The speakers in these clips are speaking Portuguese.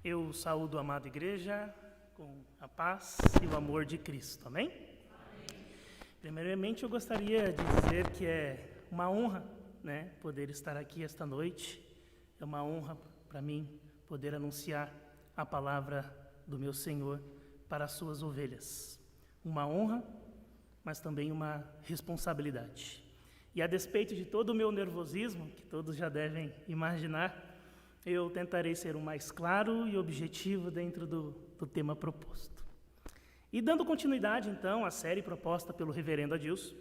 Eu saúdo a amada igreja com a paz e o amor de Cristo, amém? Primeiramente, eu gostaria de dizer que é uma honra, poder estar aqui esta noite. É uma honra para mim poder anunciar a palavra do meu Senhor para as suas ovelhas. Uma honra, mas também uma responsabilidade. E a despeito de todo o meu nervosismo, que todos já devem imaginar, eu tentarei ser o mais claro e objetivo dentro do tema proposto. E dando continuidade, então, à série proposta pelo reverendo Adilson,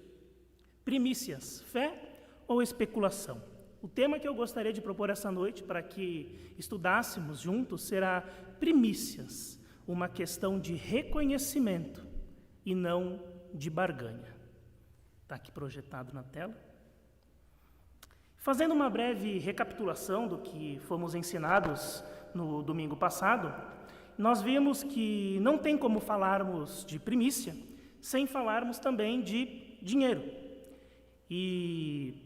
Primícias, fé ou especulação? O tema que eu gostaria de propor essa noite, para que estudássemos juntos, será primícias, uma questão de reconhecimento e não de barganha. Está aqui projetado na tela. Fazendo uma breve recapitulação do que fomos ensinados no domingo passado, nós vimos que não tem como falarmos de primícia sem falarmos também de dinheiro. E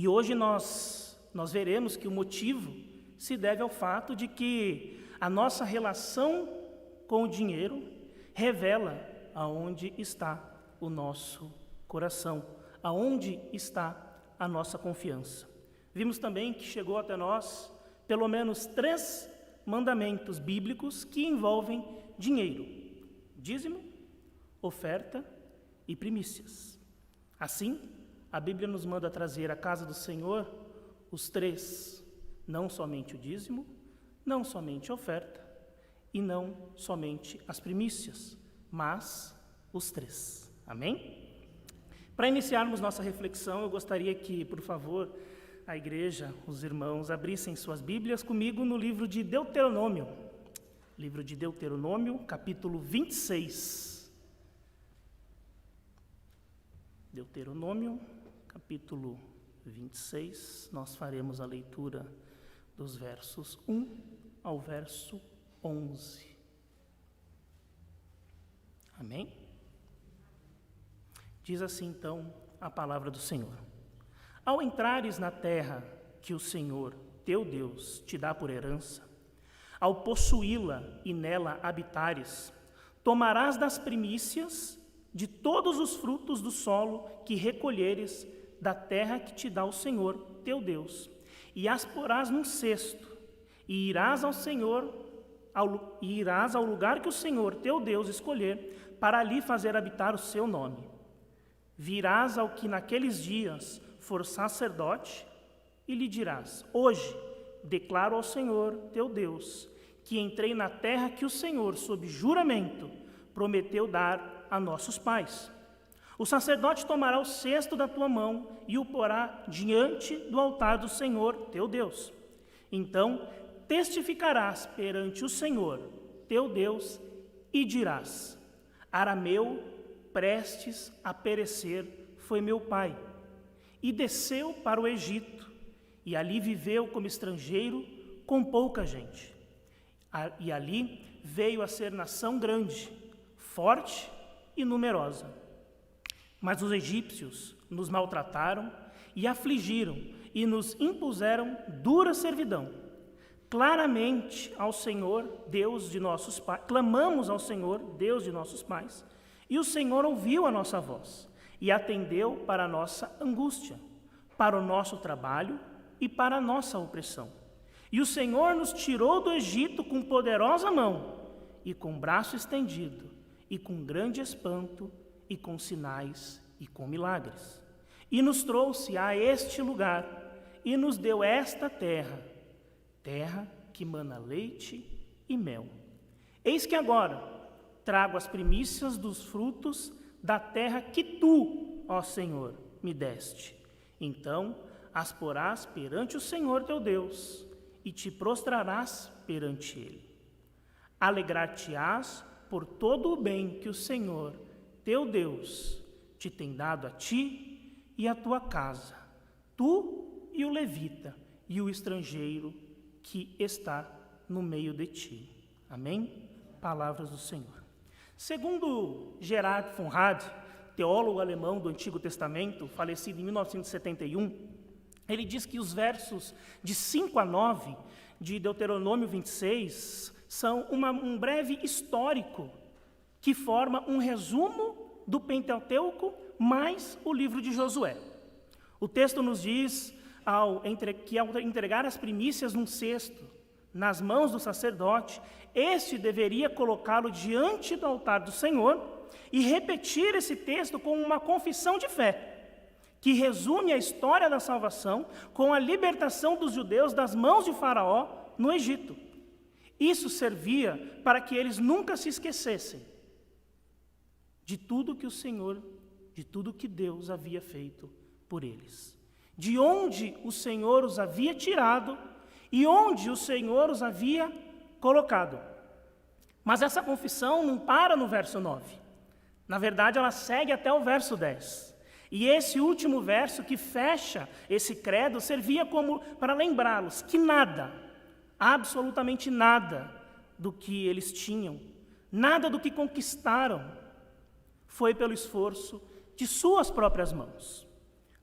hoje nós veremos que o motivo se deve ao fato de que a nossa relação com o dinheiro revela aonde está o nosso coração, aonde está a nossa confiança. Vimos também que chegou até nós pelo menos 3 mandamentos bíblicos que envolvem dinheiro: dízimo, oferta e primícias. Assim, a Bíblia nos manda trazer à casa do Senhor os 3, não somente o dízimo, não somente a oferta e não somente as primícias, mas os 3. Amém? Para iniciarmos nossa reflexão, eu gostaria que, por favor, a igreja, os irmãos, abrissem suas Bíblias comigo no livro de Deuteronômio. Livro de Deuteronômio, capítulo 26. Deuteronômio, capítulo 26. Nós faremos a leitura dos versos 1 ao verso 11. Amém? Diz assim, então, a palavra do Senhor. Ao entrares na terra que o Senhor, teu Deus, te dá por herança, ao possuí-la e nela habitares, tomarás das primícias de todos os frutos do solo que recolheres da terra que te dá o Senhor, teu Deus, e as porás num cesto, e irás ao lugar que o Senhor, teu Deus, escolher, para ali fazer habitar o seu nome. Virás ao que naqueles dias for sacerdote e lhe dirás: hoje declaro ao Senhor, teu Deus, que entrei na terra que o Senhor, sob juramento, prometeu dar a nossos pais. O sacerdote tomará o cesto da tua mão e o porá diante do altar do Senhor, teu Deus. Então testificarás perante o Senhor, teu Deus, e dirás: Arameu, prestes a perecer, foi meu pai, e desceu para o Egito, e ali viveu como estrangeiro com pouca gente. E ali veio a ser nação grande, forte e numerosa. Mas os egípcios nos maltrataram e afligiram e nos impuseram dura servidão. Claramente ao Senhor, Deus de nossos pais, clamamos ao Senhor, Deus de nossos pais, e o Senhor ouviu a nossa voz e atendeu para a nossa angústia, para o nosso trabalho e para a nossa opressão. E o Senhor nos tirou do Egito com poderosa mão e com braço estendido e com grande espanto e com sinais e com milagres. E nos trouxe a este lugar e nos deu esta terra, terra que mana leite e mel. Eis que agora trago as primícias dos frutos da terra que tu, ó Senhor, me deste. Então as porás perante o Senhor teu Deus e te prostrarás perante ele. Alegrar-te-ás por todo o bem que o Senhor, teu Deus, te tem dado a ti e a tua casa, tu e o levita e o estrangeiro que está no meio de ti. Amém? Palavras do Senhor. Segundo Gerhard von Rad, teólogo alemão do Antigo Testamento, falecido em 1971, ele diz que os versos de 5 a 9 de Deuteronômio 26 são um breve histórico que forma um resumo do Pentateuco mais o livro de Josué. O texto nos diz que ao entregar as primícias num cesto nas mãos do sacerdote, este deveria colocá-lo diante do altar do Senhor e repetir esse texto com uma confissão de fé, que resume a história da salvação com a libertação dos judeus das mãos de Faraó no Egito. Isso servia para que eles nunca se esquecessem de tudo que o Senhor, de tudo que Deus havia feito por eles, de onde o Senhor os havia tirado e onde o Senhor os havia colocado. Mas essa confissão não para no verso 9. Na verdade, ela segue até o verso 10. E esse último verso que fecha esse credo servia como para lembrá-los que nada, absolutamente nada do que eles tinham, nada do que conquistaram, foi pelo esforço de suas próprias mãos,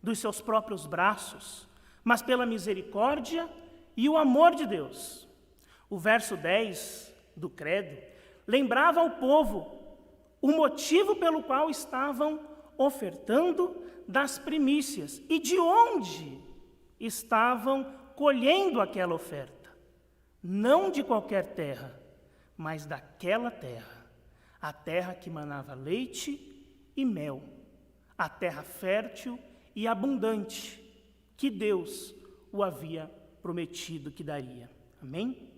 dos seus próprios braços, mas pela misericórdia e o amor de Deus. O verso 10 do credo lembrava ao povo o motivo pelo qual estavam ofertando das primícias e de onde estavam colhendo aquela oferta. Não de qualquer terra, mas daquela terra, a terra que manava leite e mel, a terra fértil e abundante, que Deus o havia prometido que daria. Amém?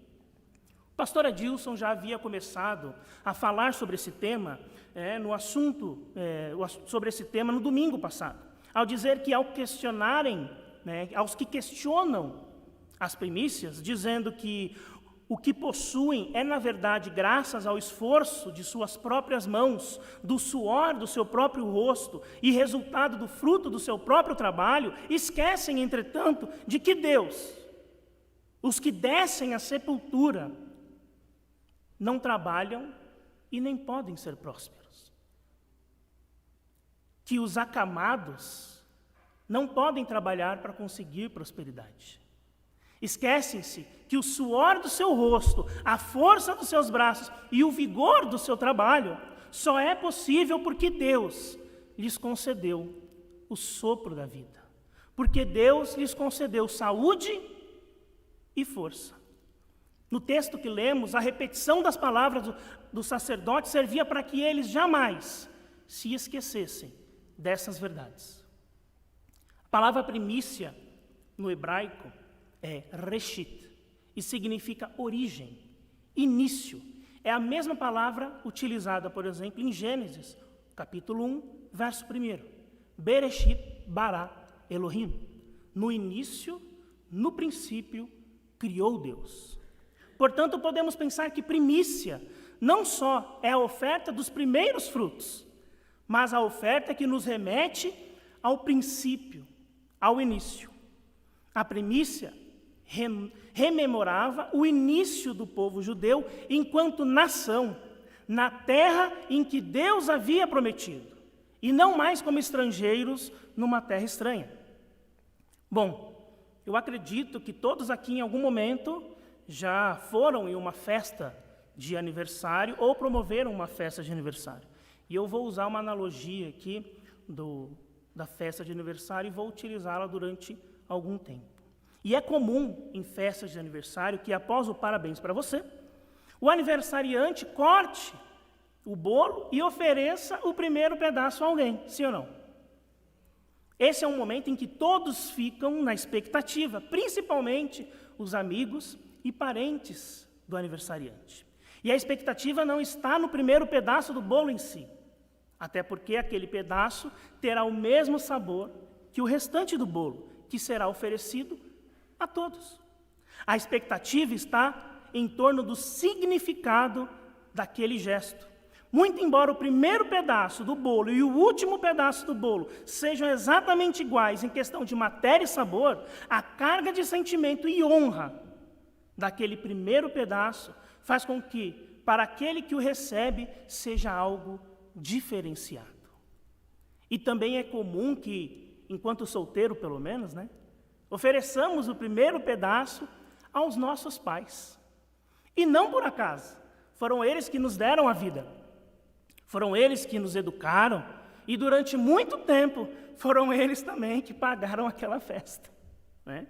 O pastor Adilson já havia começado a falar sobre esse tema, sobre esse tema no domingo passado, ao dizer que ao questionarem, aos que questionam as primícias, dizendo que o que possuem é, na verdade, graças ao esforço de suas próprias mãos, do suor do seu próprio rosto e resultado do fruto do seu próprio trabalho, esquecem, entretanto, de que Deus, os que descem à sepultura, não trabalham e nem podem ser prósperos. Que os acamados não podem trabalhar para conseguir prosperidade. Esquecem-se que o suor do seu rosto, a força dos seus braços e o vigor do seu trabalho só é possível porque Deus lhes concedeu o sopro da vida. Porque Deus lhes concedeu saúde e força. No texto que lemos, a repetição das palavras do sacerdote servia para que eles jamais se esquecessem dessas verdades. A palavra primícia, no hebraico, é reshit, e significa origem, início. É a mesma palavra utilizada, por exemplo, em Gênesis, capítulo 1, verso 1. Bereshit bara Elohim. No início, no princípio, criou Deus. Portanto, podemos pensar que primícia não só é a oferta dos primeiros frutos, mas a oferta que nos remete ao princípio, ao início. A primícia rememorava o início do povo judeu enquanto nação, na terra em que Deus havia prometido, e não mais como estrangeiros numa terra estranha. Bom, eu acredito que todos aqui em algum momento já foram em uma festa de aniversário ou promoveram uma festa de aniversário. E eu vou usar uma analogia aqui da festa de aniversário e vou utilizá-la durante algum tempo. E é comum em festas de aniversário que, após o parabéns para você, o aniversariante corte o bolo e ofereça o primeiro pedaço a alguém, sim ou não? Esse é um momento em que todos ficam na expectativa, principalmente os amigos e parentes do aniversariante. E a expectativa não está no primeiro pedaço do bolo em si, até porque aquele pedaço terá o mesmo sabor que o restante do bolo, que será oferecido a todos. A expectativa está em torno do significado daquele gesto. Muito embora o primeiro pedaço do bolo e o último pedaço do bolo sejam exatamente iguais em questão de matéria e sabor, a carga de sentimento e honra daquele primeiro pedaço faz com que, para aquele que o recebe, seja algo diferenciado. E também é comum que, enquanto solteiro pelo menos, ofereçamos o primeiro pedaço aos nossos pais. E não por acaso, foram eles que nos deram a vida. Foram eles que nos educaram e durante muito tempo foram eles também que pagaram aquela festa, né?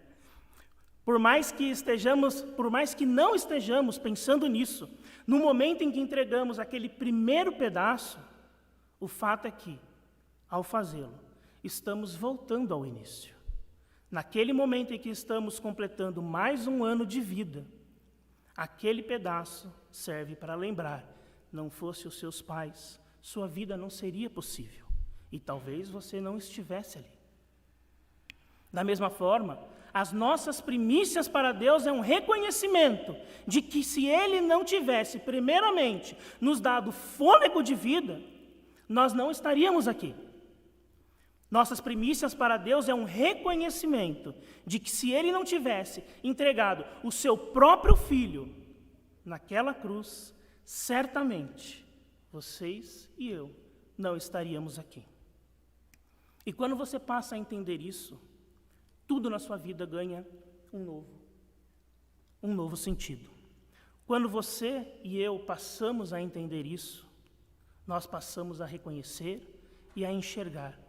Por mais que não estejamos pensando nisso, no momento em que entregamos aquele primeiro pedaço, o fato é que, ao fazê-lo, estamos voltando ao início. Naquele momento em que estamos completando mais um ano de vida, aquele pedaço serve para lembrar, não fosse os seus pais, sua vida não seria possível. E talvez você não estivesse ali. Da mesma forma, as nossas primícias para Deus é um reconhecimento de que se Ele não tivesse, primeiramente, nos dado fôlego de vida, nós não estaríamos aqui. Nossas primícias para Deus é um reconhecimento de que se Ele não tivesse entregado o seu próprio Filho naquela cruz, certamente vocês e eu não estaríamos aqui. E quando você passa a entender isso, tudo na sua vida ganha um novo sentido. Quando você e eu passamos a entender isso, nós passamos a reconhecer e a enxergar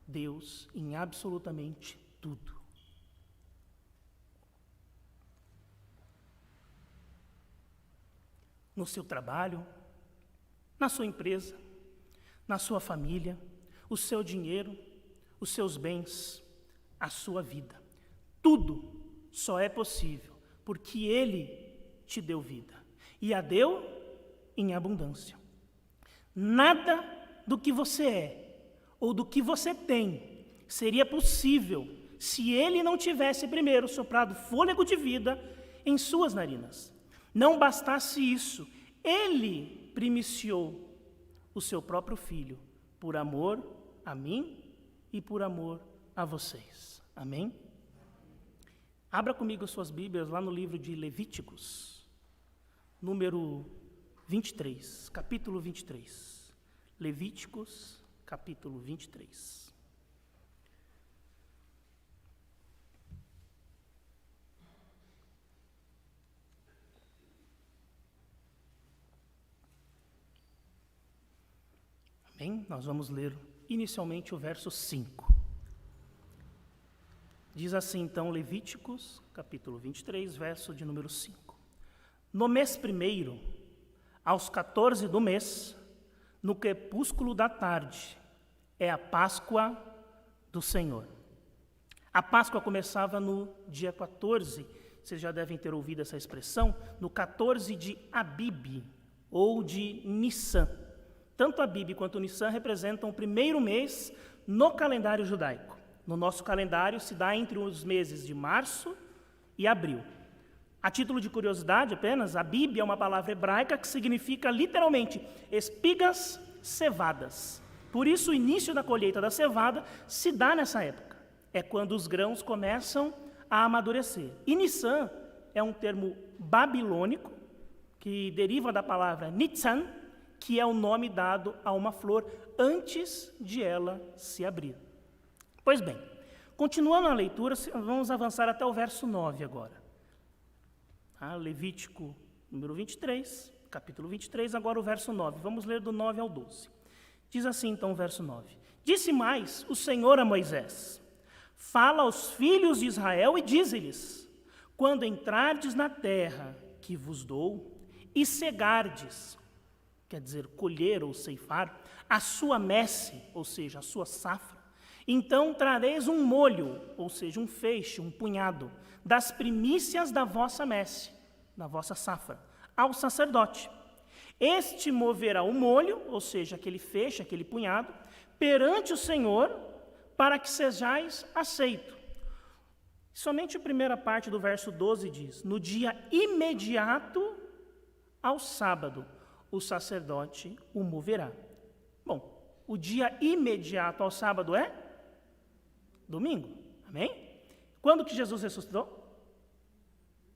Deus em absolutamente tudo. No seu trabalho, na sua empresa, na sua família, o seu dinheiro, os seus bens, a sua vida. Tudo só é possível porque Ele te deu vida e a deu em abundância. Nada do que você é ou do que você tem seria possível se Ele não tivesse primeiro soprado fôlego de vida em suas narinas. Não bastasse isso, Ele primiciou o seu próprio Filho por amor a mim e por amor a vocês. Amém? Abra comigo suas Bíblias lá no livro de Levíticos, número 23, capítulo 23. Levíticos, capítulo 23. Amém? Nós vamos ler inicialmente o verso 5. Diz assim, então, Levíticos, capítulo 23, verso de número 5. No mês primeiro, aos 14 do mês, no crepúsculo da tarde, é a Páscoa do Senhor. A Páscoa começava no dia 14, vocês já devem ter ouvido essa expressão, no 14 de Abib, ou de Nissan. Tanto Abib quanto Nissan representam o primeiro mês no calendário judaico. No nosso calendário se dá entre os meses de março e abril. A título de curiosidade apenas, Abib é uma palavra hebraica que significa literalmente espigas cevadas. Por isso o início da colheita da cevada se dá nessa época. É quando os grãos começam a amadurecer. E Nissan é um termo babilônico que deriva da palavra Nitzan, que é o nome dado a uma flor antes de ela se abrir. Pois bem, continuando a leitura, vamos avançar até o verso 9 agora. Levítico, número 23, capítulo 23, agora o verso 9. Vamos ler do 9 ao 12. Diz assim, então, o verso 9. Disse mais o Senhor a Moisés: fala aos filhos de Israel e dize-lhes: quando entrardes na terra que vos dou e cegardes, quer dizer, colher ou ceifar, a sua messe, ou seja, a sua safra, então trareis um molho, ou seja, um feixe, um punhado, das primícias da vossa messe, da vossa safra, ao sacerdote. Este moverá o molho, ou seja, aquele feixe, aquele punhado, perante o Senhor, para que sejais aceito. Somente a primeira parte do verso 12 diz: no dia imediato ao sábado, o sacerdote o moverá. Bom, o dia imediato ao sábado é domingo, amém? Quando que Jesus ressuscitou?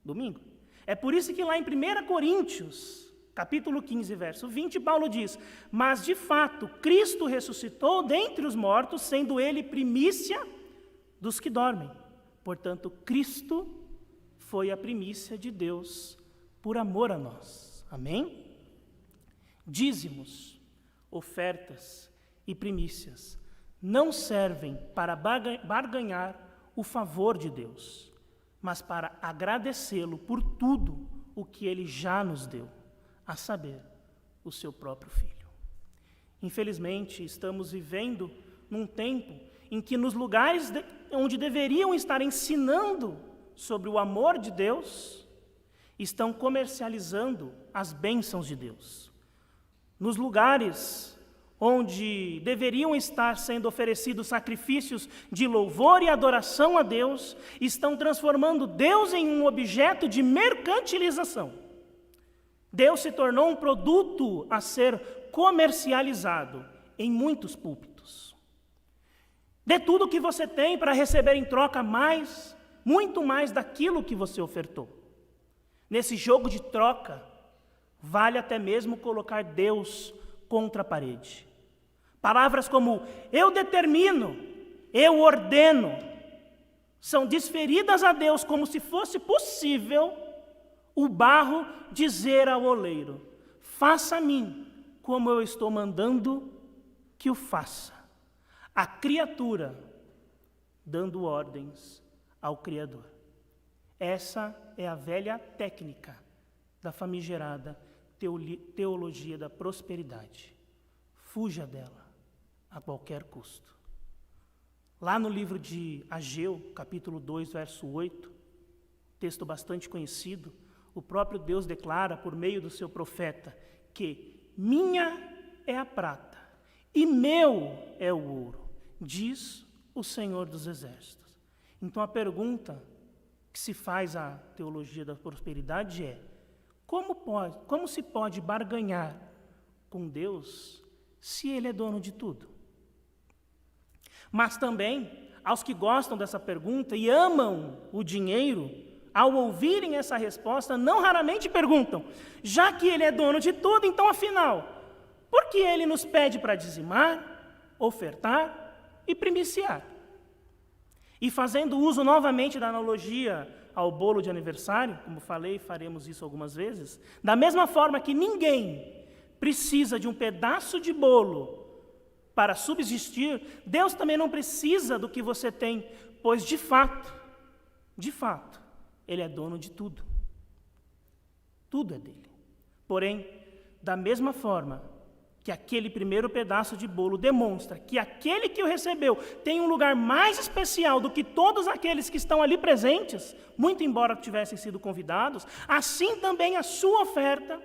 Domingo. É por isso que lá em 1 Coríntios, capítulo 15, verso 20, Paulo diz: mas de fato, Cristo ressuscitou dentre os mortos, sendo ele primícia dos que dormem. Portanto, Cristo foi a primícia de Deus por amor a nós. Amém? Dízimos, ofertas e primícias não servem para barganhar o favor de Deus, mas para agradecê-lo por tudo o que Ele já nos deu, a saber, o seu próprio Filho. Infelizmente, estamos vivendo num tempo em que nos lugares onde deveriam estar ensinando sobre o amor de Deus, estão comercializando as bênçãos de Deus. Nos lugares onde deveriam estar sendo oferecidos sacrifícios de louvor e adoração a Deus, estão transformando Deus em um objeto de mercantilização. Deus se tornou um produto a ser comercializado em muitos púlpitos. Dê tudo o que você tem para receber em troca mais, muito mais daquilo que você ofertou. Nesse jogo de troca, vale até mesmo colocar Deus contra a parede. Palavras como eu determino, eu ordeno, são desferidas a Deus como se fosse possível o barro dizer ao oleiro: faça a mim como eu estou mandando que o faça. A criatura dando ordens ao Criador. Essa é a velha técnica da famigerada teologia da prosperidade. Fuja dela a qualquer custo. Lá no livro de Ageu, capítulo 2, verso 8, texto bastante conhecido, o próprio Deus declara por meio do seu profeta que minha é a prata e meu é o ouro, diz o Senhor dos Exércitos. Então a pergunta que se faz à teologia da prosperidade é: como se pode barganhar com Deus se Ele é dono de tudo? Mas também, aos que gostam dessa pergunta e amam o dinheiro, ao ouvirem essa resposta, não raramente perguntam: já que Ele é dono de tudo, então afinal, por que Ele nos pede para dizimar, ofertar e primiciar? E fazendo uso novamente da analogia ao bolo de aniversário, como falei, faremos isso algumas vezes, da mesma forma que ninguém precisa de um pedaço de bolo para subsistir, Deus também não precisa do que você tem, pois de fato, Ele é dono de tudo. Tudo é dele. Porém, da mesma forma que aquele primeiro pedaço de bolo demonstra que aquele que o recebeu tem um lugar mais especial do que todos aqueles que estão ali presentes, muito embora tivessem sido convidados, assim também a sua oferta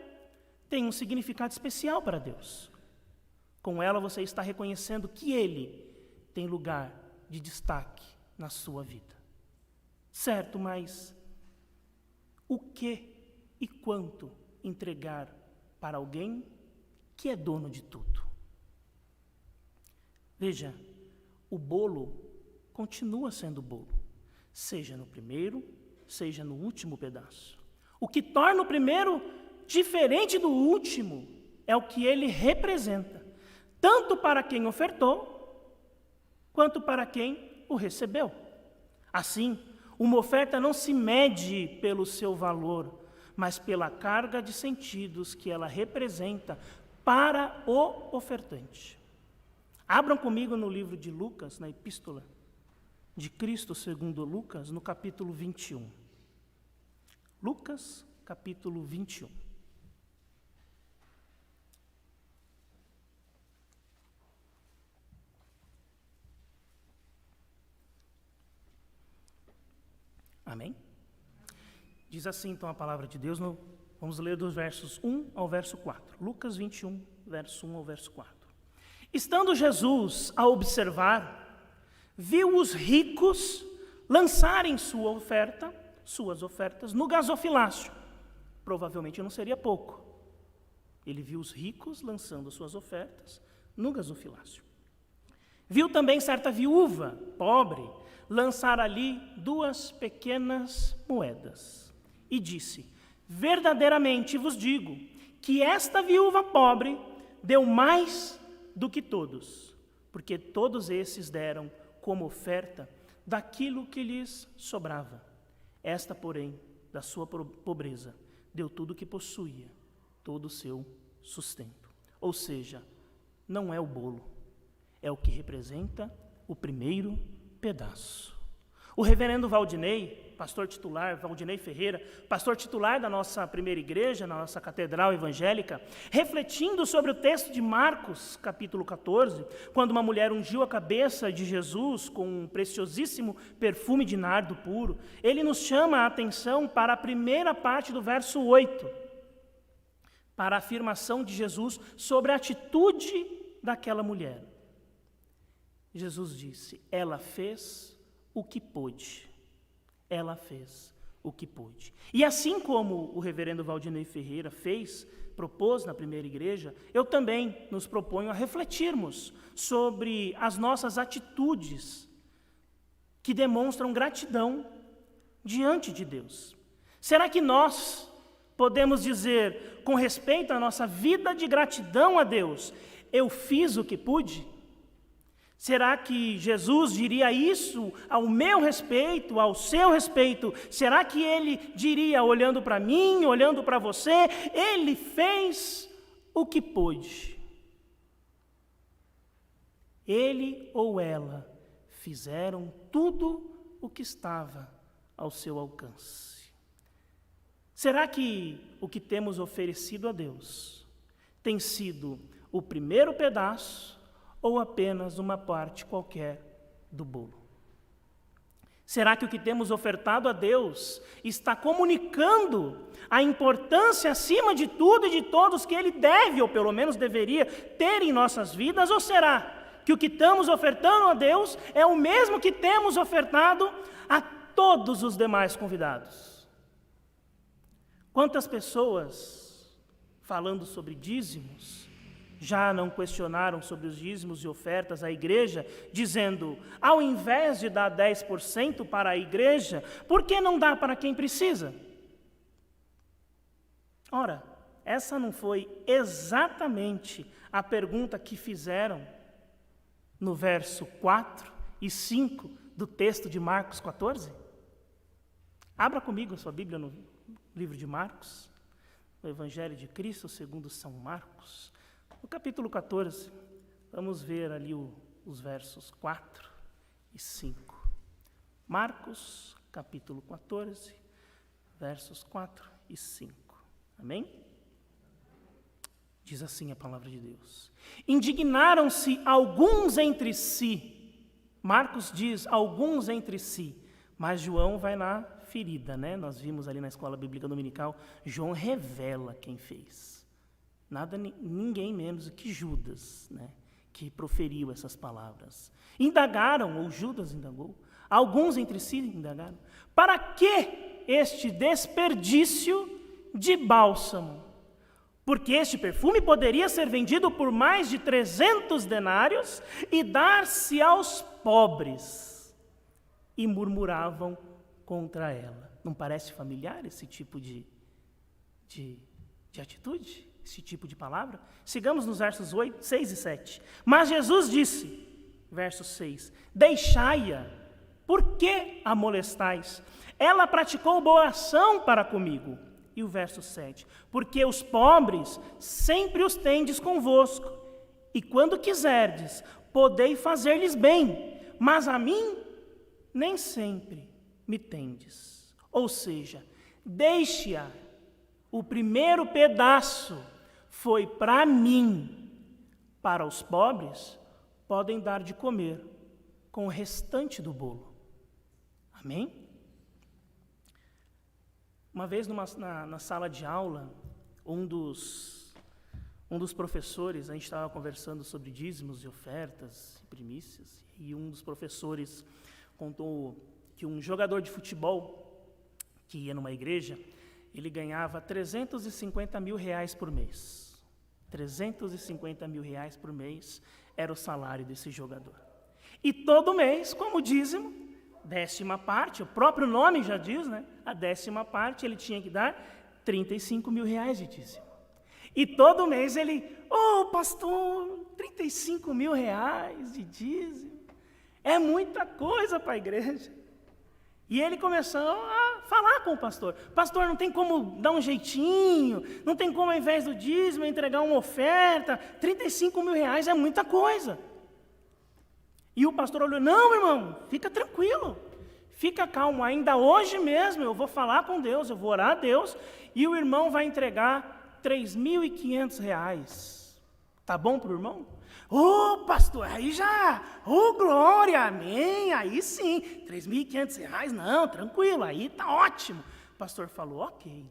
tem um significado especial para Deus. Com ela você está reconhecendo que Ele tem lugar de destaque na sua vida. Certo, mas o que e quanto entregar para alguém que é dono de tudo? Veja, o bolo continua sendo bolo, seja no primeiro, seja no último pedaço. O que torna o primeiro diferente do último é o que ele representa, tanto para quem ofertou, quanto para quem o recebeu. Assim, uma oferta não se mede pelo seu valor, mas pela carga de sentidos que ela representa para o ofertante. Abram comigo no livro de Lucas, na Epístola de Cristo segundo Lucas, no capítulo 21. Lucas, capítulo 21. Amém? Diz assim então a palavra de Deus, vamos ler dos versos 1 ao verso 4. Lucas 21, verso 1 ao verso 4. Estando Jesus a observar, viu os ricos lançarem suas ofertas no gasofilácio. Provavelmente não seria pouco. Ele viu os ricos lançando suas ofertas no gasofilácio. Viu também certa viúva, pobre, lançar ali 2 pequenas moedas. E disse: verdadeiramente vos digo que esta viúva pobre deu mais do que todos, porque todos esses deram como oferta daquilo que lhes sobrava. Esta, porém, da sua pobreza, deu tudo o que possuía, todo o seu sustento. Ou seja, não é o bolo, é o que representa o primeiro pedaço. O reverendo Valdinei, pastor titular, Valdinei Ferreira, pastor titular da nossa primeira igreja, na nossa catedral evangélica, refletindo sobre o texto de Marcos, capítulo 14, quando uma mulher ungiu a cabeça de Jesus com um preciosíssimo perfume de nardo puro, ele nos chama a atenção para a primeira parte do verso 8, para a afirmação de Jesus sobre a atitude daquela mulher. Jesus disse: ela fez o que pôde. Ela fez o que pôde. E assim como o reverendo Valdinei Ferreira propôs na primeira igreja, eu também nos proponho a refletirmos sobre as nossas atitudes que demonstram gratidão diante de Deus. Será que nós podemos dizer, com respeito à nossa vida de gratidão a Deus, eu fiz o que pude? Será que Jesus diria isso ao meu respeito, ao seu respeito? Será que ele diria, olhando para mim, olhando para você, ele fez o que pôde? Ele ou ela fizeram tudo o que estava ao seu alcance. Será que o que temos oferecido a Deus tem sido o primeiro pedaço ou apenas uma parte qualquer do bolo? Será que o que temos ofertado a Deus está comunicando a importância, acima de tudo e de todos, que Ele deve, ou pelo menos deveria, ter em nossas vidas? Ou será que o que estamos ofertando a Deus é o mesmo que temos ofertado a todos os demais convidados? Quantas pessoas, falando sobre dízimos, já não questionaram sobre os dízimos e ofertas à igreja, dizendo, ao invés de dar 10% para a igreja, por que não dá para quem precisa? Ora, essa não foi exatamente a pergunta que fizeram no verso 4 e 5 do texto de Marcos 14? Abra comigo a sua Bíblia no livro de Marcos, no Evangelho de Cristo segundo São Marcos, no capítulo 14, vamos ver ali os versos 4 e 5. Marcos, capítulo 14, versos 4 e 5. Amém? Diz assim a palavra de Deus. Indignaram-se alguns entre si. Marcos diz alguns entre si, mas João vai na ferida, né? Nós vimos ali na escola bíblica dominical, João revela quem fez. Ninguém menos do que Judas, né, que proferiu essas palavras. Indagaram, ou Judas indagou, alguns entre si indagaram, para que este desperdício de bálsamo? Porque este perfume poderia ser vendido por mais de 300 denários e dar-se aos pobres. E murmuravam contra ela. Não parece familiar esse tipo de atitude? Esse tipo de palavra? Sigamos nos versos 6 e 7. Mas Jesus disse, verso 6, deixai-a, por que a molestais? Ela praticou boa ação para comigo. E o verso 7, porque os pobres sempre os tendes convosco, e quando quiserdes, podei fazer-lhes bem, mas a mim nem sempre me tendes. Ou seja, deixe-a, o primeiro pedaço foi para mim. Para os pobres, podem dar de comer com o restante do bolo. Amém? Uma vez na sala de aula, um dos professores, a gente estava conversando sobre dízimos e ofertas, e primícias, e um dos professores contou que um jogador de futebol que ia numa igreja, ele ganhava 350 mil reais por mês. 350 mil reais por mês era o salário desse jogador. E todo mês, como dízimo, 10ª parte, o próprio nome já diz, né? A 10ª parte ele tinha que dar 35 mil reais de dízimo. E todo mês ele, pastor, 35 mil reais de dízimo, é muita coisa para a igreja. E ele começou a falar com o pastor. Pastor, não tem como dar um jeitinho, não tem como ao invés do dízimo entregar uma oferta, 35 mil reais é muita coisa. E o pastor olhou, não, irmão, fica tranquilo, fica calmo, ainda hoje mesmo eu vou falar com Deus, eu vou orar a Deus, e o irmão vai entregar 3.500 reais. Tá bom para o irmão? Pastor, aí já, glória, amém, aí sim, 3.500 reais, não, tranquilo, aí tá ótimo. O pastor falou, ok,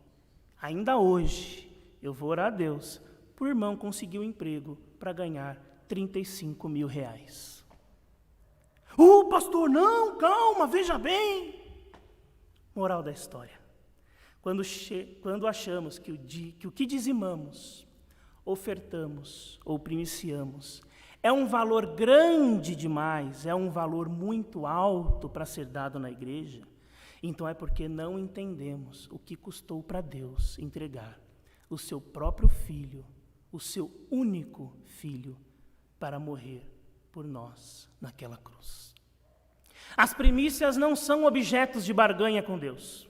ainda hoje eu vou orar a Deus, para o irmão conseguir um emprego para ganhar 35 mil reais. Pastor, não, calma, veja bem. Moral da história, quando achamos que o que dizimamos, ofertamos ou primiciamos é um valor grande demais, é um valor muito alto para ser dado na igreja, então é porque não entendemos o que custou para Deus entregar o seu próprio filho, o seu único filho, para morrer por nós naquela cruz. As primícias não são objetos de barganha com Deus.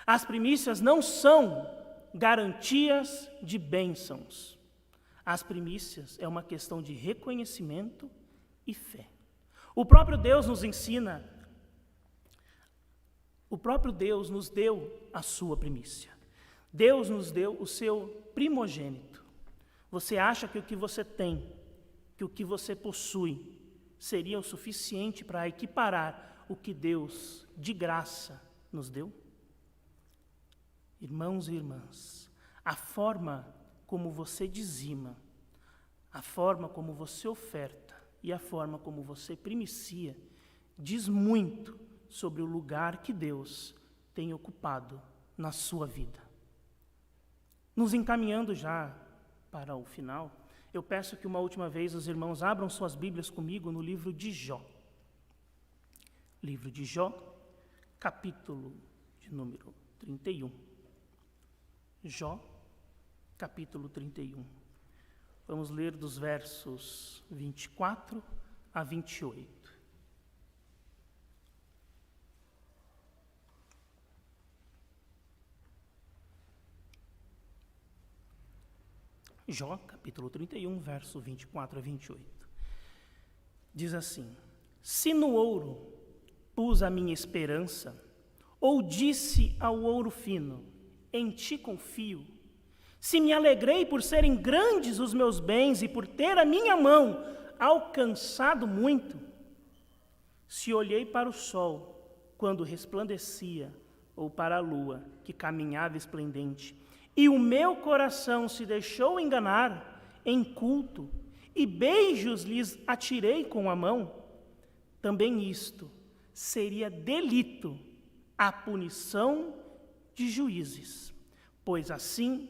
As primícias não são garantias de bênçãos. As primícias é uma questão de reconhecimento e fé. O próprio Deus nos ensina, o próprio Deus nos deu a sua primícia. Deus nos deu o seu primogênito. Você acha que o que você tem, que o que você possui, seria o suficiente para equiparar o que Deus, de graça, nos deu? Irmãos e irmãs, a forma como você dizima, a forma como você oferta e a forma como você primicia, diz muito sobre o lugar que Deus tem ocupado na sua vida. Nos encaminhando já para o final, eu peço que uma última vez os irmãos abram suas Bíblias comigo no livro de Jó. Livro de Jó, capítulo de número 31. Jó, capítulo 31. Vamos ler dos versos 24 a 28. Jó, capítulo 31, verso 24 a 28. Diz assim: se no ouro pus a minha esperança, ou disse ao ouro fino, em ti confio, se me alegrei por serem grandes os meus bens e por ter a minha mão alcançado muito, se olhei para o sol quando resplandecia, ou para a lua que caminhava esplendente, e o meu coração se deixou enganar em culto, e beijos lhes atirei com a mão, também isto seria delito, a punição de juízes, pois assim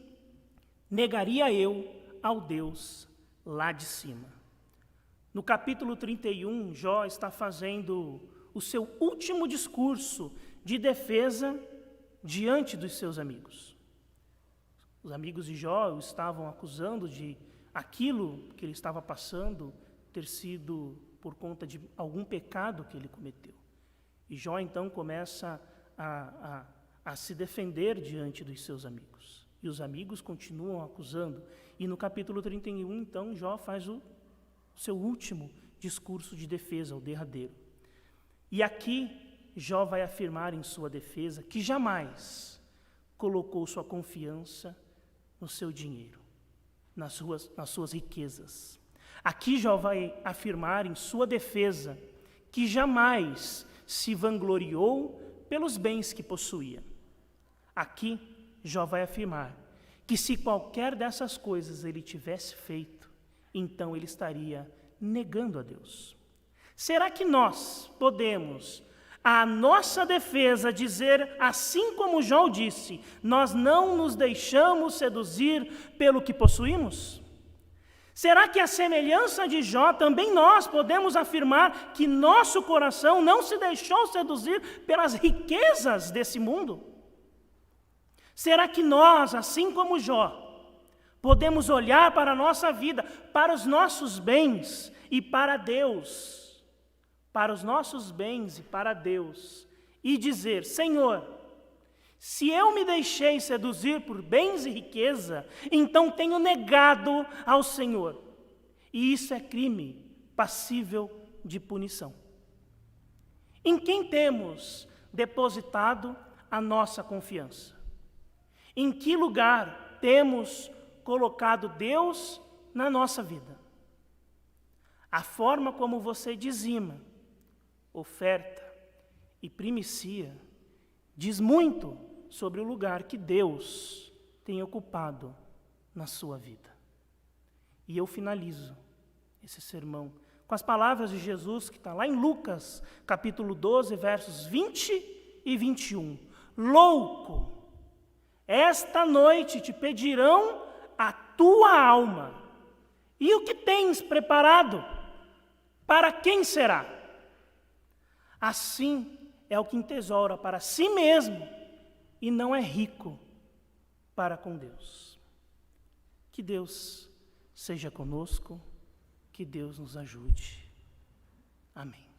negaria eu ao Deus lá de cima. No capítulo 31, Jó está fazendo o seu último discurso de defesa diante dos seus amigos. Os amigos de Jó o estavam acusando de aquilo que ele estava passando ter sido por conta de algum pecado que ele cometeu. E Jó então começa a se defender diante dos seus amigos. E os amigos continuam acusando. E no capítulo 31, então, Jó faz o seu último discurso de defesa, o derradeiro. E aqui, Jó vai afirmar em sua defesa que jamais colocou sua confiança no seu dinheiro, nas suas riquezas. Aqui Jó vai afirmar em sua defesa que jamais se vangloriou pelos bens que possuía. Aqui Jó vai afirmar que se qualquer dessas coisas ele tivesse feito, então ele estaria negando a Deus. Será que nós podemos, à nossa defesa, dizer, assim como Jó disse, nós não nos deixamos seduzir pelo que possuímos? Será que, à semelhança de Jó, também nós podemos afirmar que nosso coração não se deixou seduzir pelas riquezas desse mundo? Será que nós, assim como Jó, podemos olhar para a nossa vida, para os nossos bens e para Deus, para os nossos bens e para Deus, e dizer, Senhor, Se eu me deixei seduzir por bens e riqueza, então tenho negado ao Senhor. E isso é crime passível de punição. Em quem temos depositado a nossa confiança? Em que lugar temos colocado Deus na nossa vida? A forma como você dizima, oferta e primicia diz muito sobre o lugar que Deus tem ocupado na sua vida. E eu finalizo esse sermão com as palavras de Jesus que está lá em Lucas, capítulo 12, versos 20 e 21. Louco! Esta noite te pedirão a tua alma. E o que tens preparado? Para quem será? Assim é o que entesoura para si mesmo e não é rico para com Deus. Que Deus seja conosco, que Deus nos ajude. Amém.